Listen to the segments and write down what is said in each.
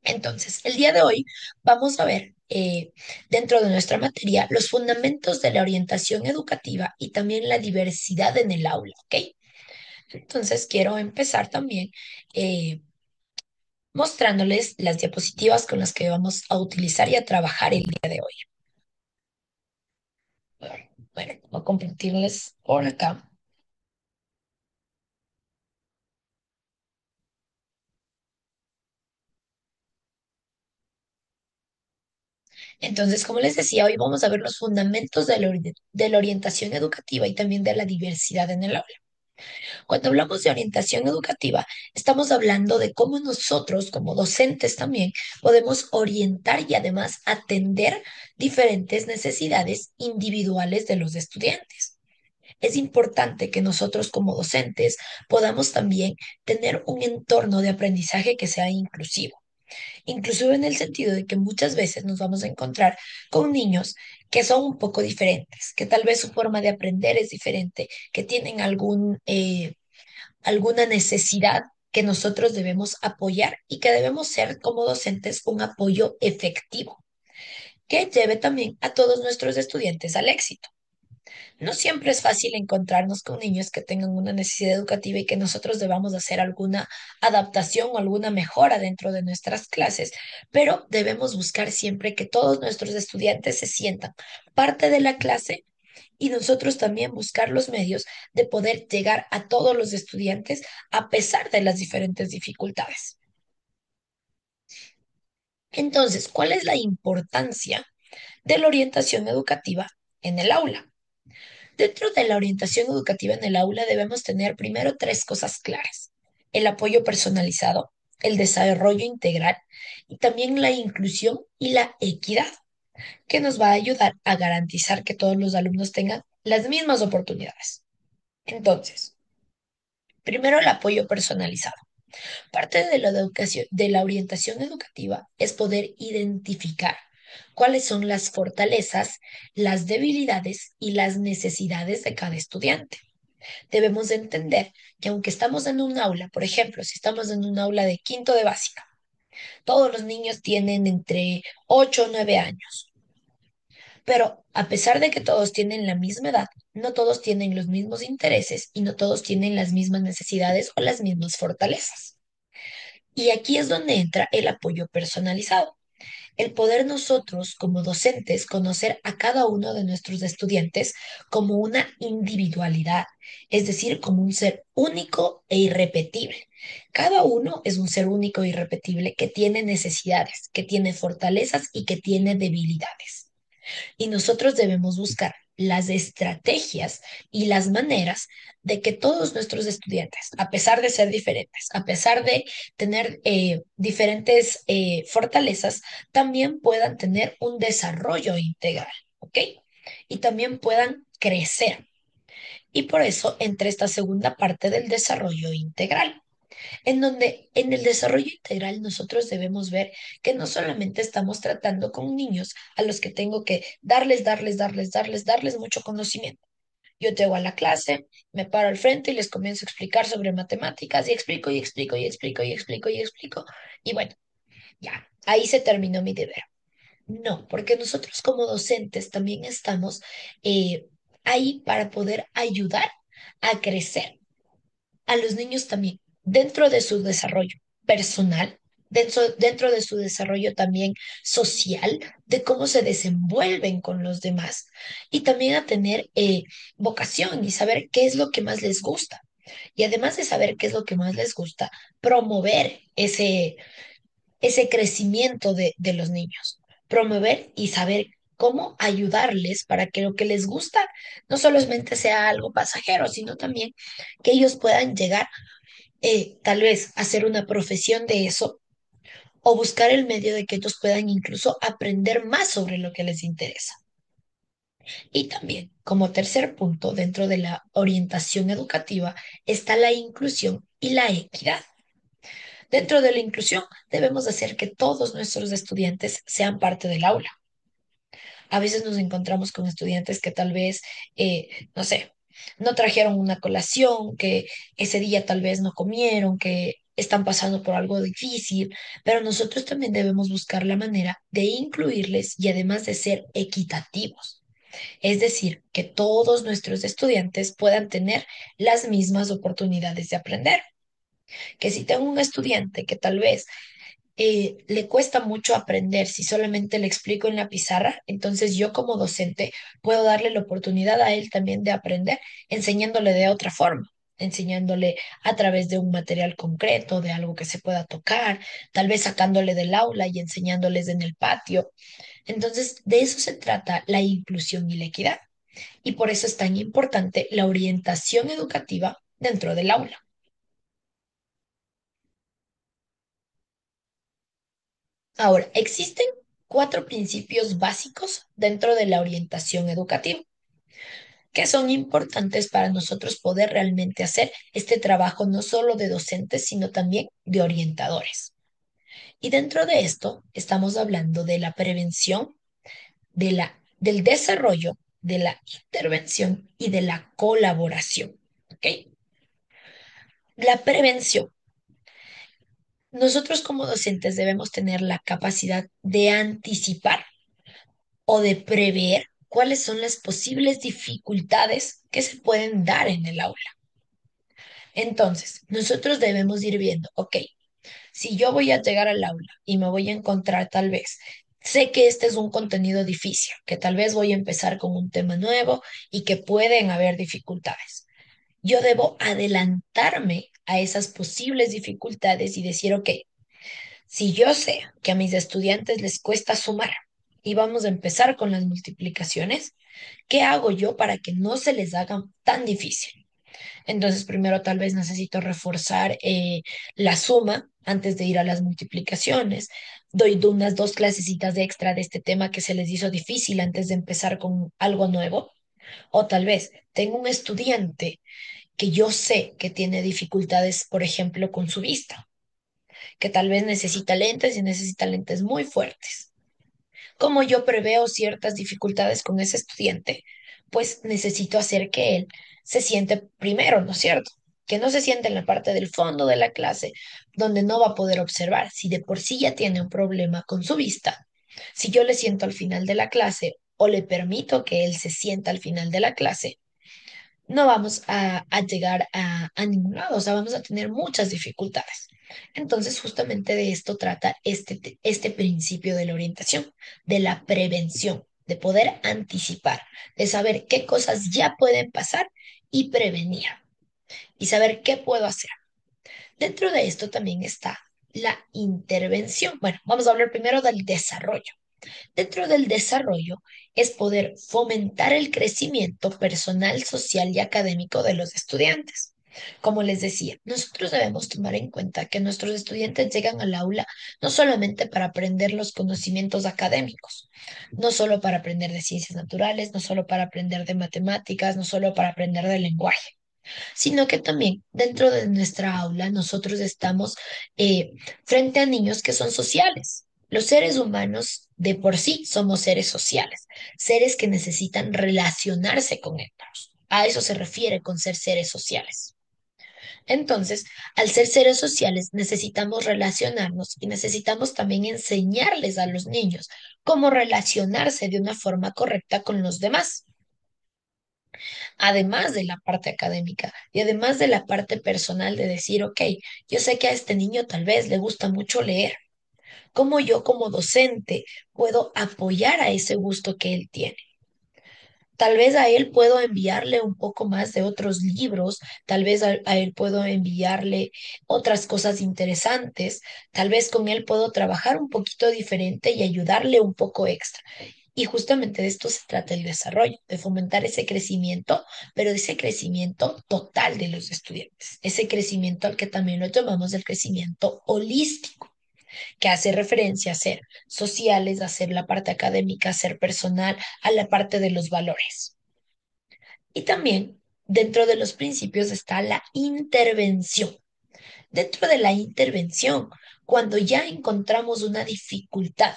Entonces, el día de hoy vamos a ver dentro de nuestra materia los fundamentos de la orientación educativa y también la diversidad en el aula, ¿ok? Entonces, quiero empezar también eh, mostrándoles las diapositivas con las que vamos a utilizar y a trabajar el día de hoy. Bueno, voy a compartirles por acá. Entonces, como les decía, hoy vamos a ver los fundamentos de de la orientación educativa y también de la diversidad en el aula. Cuando hablamos de orientación educativa, estamos hablando de cómo nosotros, como docentes también, podemos orientar y además atender diferentes necesidades individuales de los estudiantes. Es importante que nosotros como docentes podamos también tener un entorno de aprendizaje que sea inclusivo, inclusive en el sentido de que muchas veces nos vamos a encontrar con niños que son un poco diferentes, que tal vez su forma de aprender es diferente, que tienen alguna necesidad que nosotros debemos apoyar y que debemos ser como docentes un apoyo efectivo que lleve también a todos nuestros estudiantes al éxito. No siempre es fácil encontrarnos con niños que tengan una necesidad educativa y que nosotros debamos hacer alguna adaptación o alguna mejora dentro de nuestras clases, pero debemos buscar siempre que todos nuestros estudiantes se sientan parte de la clase y nosotros también buscar los medios de poder llegar a todos los estudiantes a pesar de las diferentes dificultades. Entonces, ¿cuál es la importancia de la orientación educativa en el aula? Dentro de la orientación educativa en el aula debemos tener primero tres cosas claras: el apoyo personalizado, el desarrollo integral y también la inclusión y la equidad, que nos va a ayudar a garantizar que todos los alumnos tengan las mismas oportunidades. Entonces, primero el apoyo personalizado. Parte de la educación, de la orientación educativa es poder identificar cuáles son las fortalezas, las debilidades y las necesidades de cada estudiante. Debemos de entender que aunque estamos en un aula, por ejemplo, si estamos en un aula de quinto de básica, todos los niños tienen entre 8 o 9 años, pero a pesar de que todos tienen la misma edad, no todos tienen los mismos intereses y no todos tienen las mismas necesidades o las mismas fortalezas. Y aquí es donde entra el apoyo personalizado. El poder nosotros como docentes conocer a cada uno de nuestros estudiantes como una individualidad, es decir, como un ser único e irrepetible. Cada uno es un ser único e irrepetible que tiene necesidades, que tiene fortalezas y que tiene debilidades. Y nosotros debemos buscar las estrategias y las maneras de que todos nuestros estudiantes, a pesar de ser diferentes, a pesar de tener diferentes fortalezas, también puedan tener un desarrollo integral, ¿ok? Y también puedan crecer. Y por eso entra esta segunda parte del desarrollo integral, en donde en el desarrollo integral nosotros debemos ver que no solamente estamos tratando con niños a los que tengo que darles mucho conocimiento. Yo llego a la clase, me paro al frente y les comienzo a explicar sobre matemáticas y explico y explico y explico y explico y explico. Y bueno, ya, ahí se terminó mi deber. No, porque nosotros como docentes también estamos ahí para poder ayudar a crecer a los niños también, dentro de su desarrollo personal, dentro de su desarrollo también social, de cómo se desenvuelven con los demás y también a tener vocación y saber qué es lo que más les gusta. Y además de saber qué es lo que más les gusta, promover ese crecimiento de los niños, promover y saber cómo ayudarles para que lo que les gusta no solamente sea algo pasajero, sino también que ellos puedan llegar tal vez hacer una profesión de eso o buscar el medio de que ellos puedan incluso aprender más sobre lo que les interesa. Y también, como tercer punto, dentro de la orientación educativa está la inclusión y la equidad. Dentro de la inclusión debemos hacer que todos nuestros estudiantes sean parte del aula. A veces nos encontramos con estudiantes que tal vez, no sé, no trajeron una colación, que ese día tal vez no comieron, que están pasando por algo difícil, pero nosotros también debemos buscar la manera de incluirles y además de ser equitativos. Es decir, que todos nuestros estudiantes puedan tener las mismas oportunidades de aprender. Que si tengo un estudiante que tal vez le cuesta mucho aprender si solamente le explico en la pizarra, entonces yo como docente puedo darle la oportunidad a él también de aprender enseñándole de otra forma, enseñándole a través de un material concreto, de algo que se pueda tocar, tal vez sacándole del aula y enseñándoles en el patio. Entonces, de eso se trata la inclusión y la equidad. Y por eso es tan importante la orientación educativa dentro del aula. Ahora, existen cuatro principios básicos dentro de la orientación educativa que son importantes para nosotros poder realmente hacer este trabajo no solo de docentes, sino también de orientadores. Y dentro de esto estamos hablando de la prevención, del desarrollo, de la intervención y de la colaboración. ¿Ok? La prevención. Nosotros como docentes debemos tener la capacidad de anticipar o de prever cuáles son las posibles dificultades que se pueden dar en el aula. Entonces, nosotros debemos ir viendo, ok, si yo voy a llegar al aula y me voy a encontrar tal vez, sé que este es un contenido difícil, que tal vez voy a empezar con un tema nuevo y que pueden haber dificultades. Yo debo adelantarme a esas posibles dificultades y decir, ok, si yo sé que a mis estudiantes les cuesta sumar y vamos a empezar con las multiplicaciones, ¿qué hago yo para que no se les haga tan difícil? Entonces, primero tal vez necesito reforzar la suma antes de ir a las multiplicaciones. Doy unas dos clasecitas de extra de este tema que se les hizo difícil antes de empezar con algo nuevo. O tal vez tengo un estudiante que yo sé que tiene dificultades, por ejemplo, con su vista, que tal vez necesita lentes y necesita lentes muy fuertes. Como yo preveo ciertas dificultades con ese estudiante, pues necesito hacer que él se siente primero, ¿no es cierto? Que no se siente en la parte del fondo de la clase, donde no va a poder observar. Si de por sí ya tiene un problema con su vista, si yo le siento al final de la clase o le permito que él se sienta al final de la clase, no vamos a llegar a ningún lado, o sea, vamos a tener muchas dificultades. Entonces, justamente de esto trata este principio de la orientación, de la prevención, de poder anticipar, de saber qué cosas ya pueden pasar y prevenir, y saber qué puedo hacer. Dentro de esto también está la intervención. Bueno, vamos a hablar primero del desarrollo. Dentro del desarrollo es poder fomentar el crecimiento personal, social y académico de los estudiantes. Como les decía, nosotros debemos tomar en cuenta que nuestros estudiantes llegan al aula no solamente para aprender los conocimientos académicos, no solo para aprender de ciencias naturales, no solo para aprender de matemáticas, no solo para aprender de lenguaje, sino que también dentro de nuestra aula nosotros estamos eh, frente a niños que son sociales. Los seres humanos de por sí somos seres sociales, seres que necesitan relacionarse con otros. A eso se refiere con ser seres sociales. Entonces, al ser seres sociales, necesitamos relacionarnos y necesitamos también enseñarles a los niños cómo relacionarse de una forma correcta con los demás, además de la parte académica y además de la parte personal de decir, ok, yo sé que a este niño tal vez le gusta mucho leer. ¿Cómo yo como docente puedo apoyar a ese gusto que él tiene? Tal vez a él puedo enviarle un poco más de otros libros, tal vez a él puedo enviarle otras cosas interesantes, tal vez con él puedo trabajar un poquito diferente y ayudarle un poco extra. Y justamente de esto se trata el desarrollo, de fomentar ese crecimiento, pero ese crecimiento total de los estudiantes, ese crecimiento al que también lo llamamos el crecimiento holístico, que hace referencia a ser sociales, a ser la parte académica, a ser personal, a la parte de los valores. Y también dentro de los principios está la intervención. Dentro de la intervención, cuando ya encontramos una dificultad,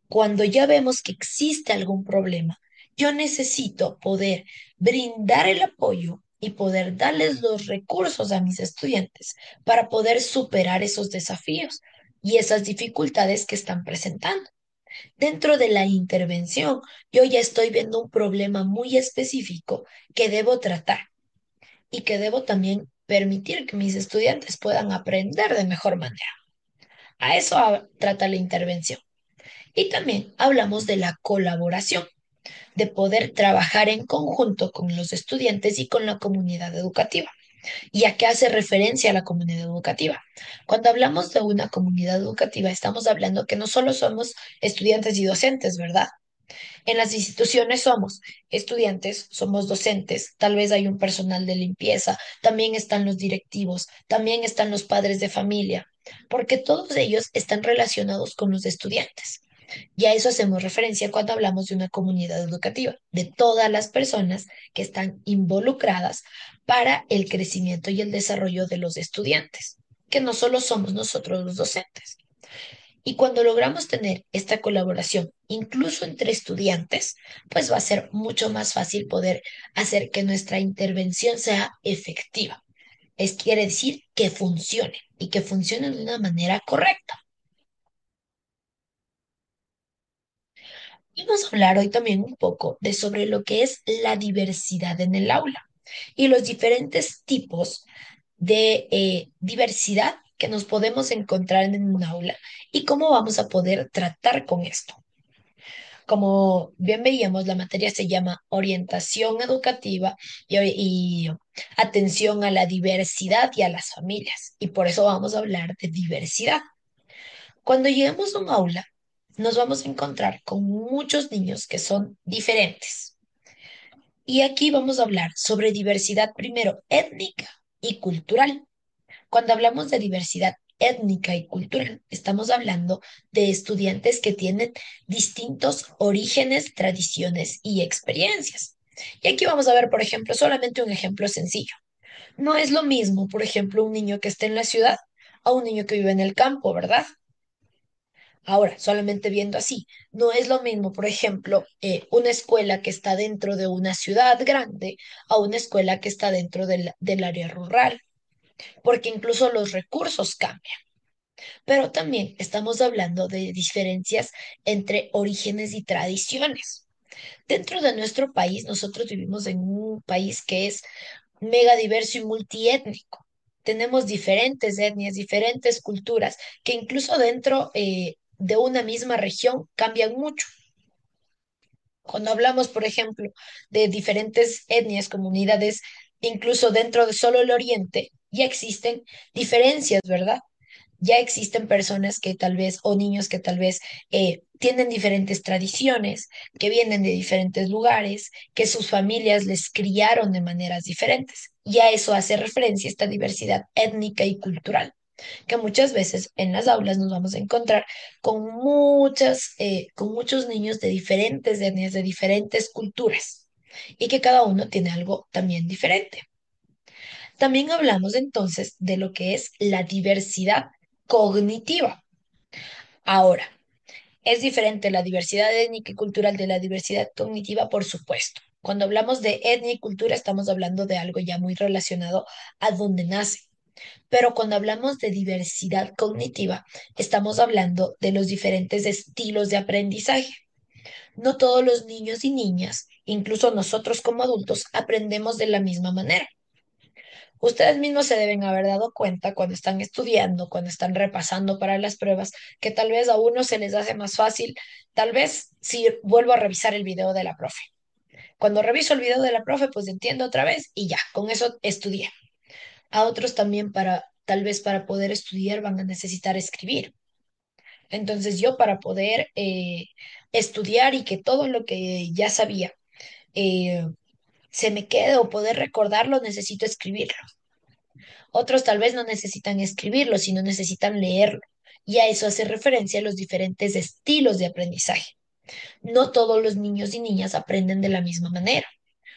cuando ya vemos que existe algún problema, yo necesito poder brindar el apoyo y poder darles los recursos a mis estudiantes para poder superar esos desafíos y esas dificultades que están presentando. Dentro de la intervención, yo ya estoy viendo un problema muy específico que debo tratar y que debo también permitir que mis estudiantes puedan aprender de mejor manera. A eso trata la intervención. Y también hablamos de la colaboración, de poder trabajar en conjunto con los estudiantes y con la comunidad educativa. ¿Y a qué hace referencia la comunidad educativa? Cuando hablamos de una comunidad educativa, estamos hablando que no solo somos estudiantes y docentes, ¿verdad? En las instituciones somos estudiantes, somos docentes, tal vez hay un personal de limpieza, también están los directivos, también están los padres de familia, porque todos ellos están relacionados con los estudiantes. Y a eso hacemos referencia cuando hablamos de una comunidad educativa, de todas las personas que están involucradas para el crecimiento y el desarrollo de los estudiantes, que no solo somos nosotros los docentes. Y cuando logramos tener esta colaboración, incluso entre estudiantes, pues va a ser mucho más fácil poder hacer que nuestra intervención sea efectiva. Quiere decir que funcione y que funcione de una manera correcta. Vamos a hablar hoy también un poco de sobre lo que es la diversidad en el aula y los diferentes tipos de diversidad que nos podemos encontrar en un aula y cómo vamos a poder tratar con esto. Como bien veíamos, la materia se llama orientación educativa y atención a la diversidad y a las familias. Y por eso vamos a hablar de diversidad. Cuando lleguemos a un aula, nos vamos a encontrar con muchos niños que son diferentes. Y aquí vamos a hablar sobre diversidad primero étnica y cultural. Cuando hablamos de diversidad étnica y cultural, estamos hablando de estudiantes que tienen distintos orígenes, tradiciones y experiencias. Y aquí vamos a ver, por ejemplo, solamente un ejemplo sencillo. No es lo mismo, por ejemplo, un niño que esté en la ciudad a un niño que vive en el campo, ¿verdad? Ahora, solamente viendo así, no es lo mismo, por ejemplo, una escuela que está dentro de una ciudad grande a una escuela que está dentro del área rural, porque incluso los recursos cambian. Pero también estamos hablando de diferencias entre orígenes y tradiciones. Dentro de nuestro país, nosotros vivimos en un país que es mega diverso y multiétnico. Tenemos diferentes etnias, diferentes culturas, que incluso dentro de una misma región cambian mucho. Cuando hablamos, por ejemplo, de diferentes etnias, comunidades, incluso dentro de solo el Oriente, ya existen diferencias, ¿verdad? Ya existen personas que tal vez, o niños que tal vez tienen diferentes tradiciones, que vienen de diferentes lugares, que sus familias les criaron de maneras diferentes. Y a eso hace referencia esta diversidad étnica y cultural, que muchas veces en las aulas nos vamos a encontrar con muchos niños de diferentes etnias, de diferentes culturas, y que cada uno tiene algo también diferente. También hablamos entonces de lo que es la diversidad cognitiva. Ahora, ¿es diferente la diversidad étnica y cultural de la diversidad cognitiva? Por supuesto. Cuando hablamos de etnia y cultura, estamos hablando de algo ya muy relacionado a dónde nace. Pero cuando hablamos de diversidad cognitiva, estamos hablando de los diferentes estilos de aprendizaje. No todos los niños y niñas, incluso nosotros como adultos, aprendemos de la misma manera. Ustedes mismos se deben haber dado cuenta cuando están estudiando, cuando están repasando para las pruebas, que tal vez a uno se les hace más fácil, tal vez si vuelvo a revisar el video de la profe. Cuando reviso el video de la profe, pues entiendo otra vez y ya, con eso estudié. A otros también tal vez para poder estudiar van a necesitar escribir. Entonces yo para poder estudiar y que todo lo que ya sabía eh, se me quede o poder recordarlo, necesito escribirlo. Otros tal vez no necesitan escribirlo, sino necesitan leerlo. Y a eso hace referencia a los diferentes estilos de aprendizaje. No todos los niños y niñas aprenden de la misma manera.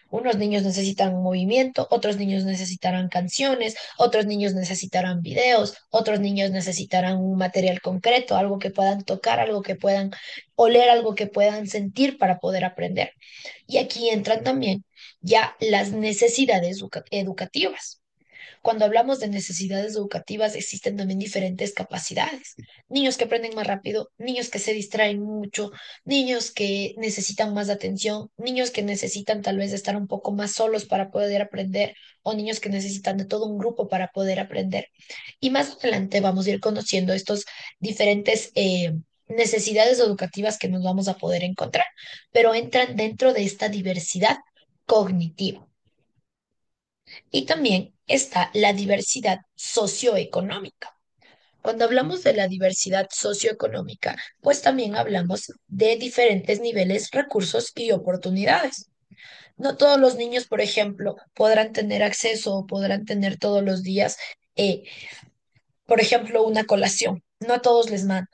Unos niños necesitan movimiento, otros niños necesitarán canciones, otros niños necesitarán videos, otros niños necesitarán un material concreto, algo que puedan tocar, algo que puedan oler, algo que puedan sentir para poder aprender. Y aquí entran también ya las necesidades educativas. Cuando hablamos de necesidades educativas, existen también diferentes capacidades. Niños que aprenden más rápido, niños que se distraen mucho, niños que necesitan más atención, niños que necesitan tal vez estar un poco más solos para poder aprender, o niños que necesitan de todo un grupo para poder aprender. Y más adelante vamos a ir conociendo estos diferentes necesidades educativas que nos vamos a poder encontrar, pero entran dentro de esta diversidad cognitiva. Y también está la diversidad socioeconómica. Cuando hablamos de la diversidad socioeconómica, pues también hablamos de diferentes niveles, recursos y oportunidades. No todos los niños, por ejemplo, podrán tener acceso o podrán tener todos los días, eh, por ejemplo, una colación. No a todos les mandan.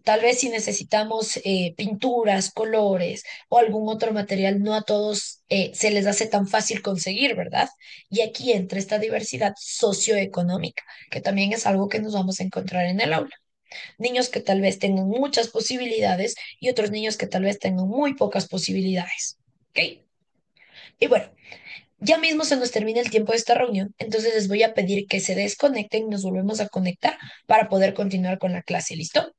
Tal vez si necesitamos pinturas, colores o algún otro material, no a todos se les hace tan fácil conseguir, ¿verdad? Y aquí entra esta diversidad socioeconómica, que también es algo que nos vamos a encontrar en el aula. Niños que tal vez tengan muchas posibilidades y otros niños que tal vez tengan muy pocas posibilidades. ¿Ok? Y bueno, ya mismo se nos termina el tiempo de esta reunión, entonces les voy a pedir que se desconecten y nos volvemos a conectar para poder continuar con la clase. ¿Listo?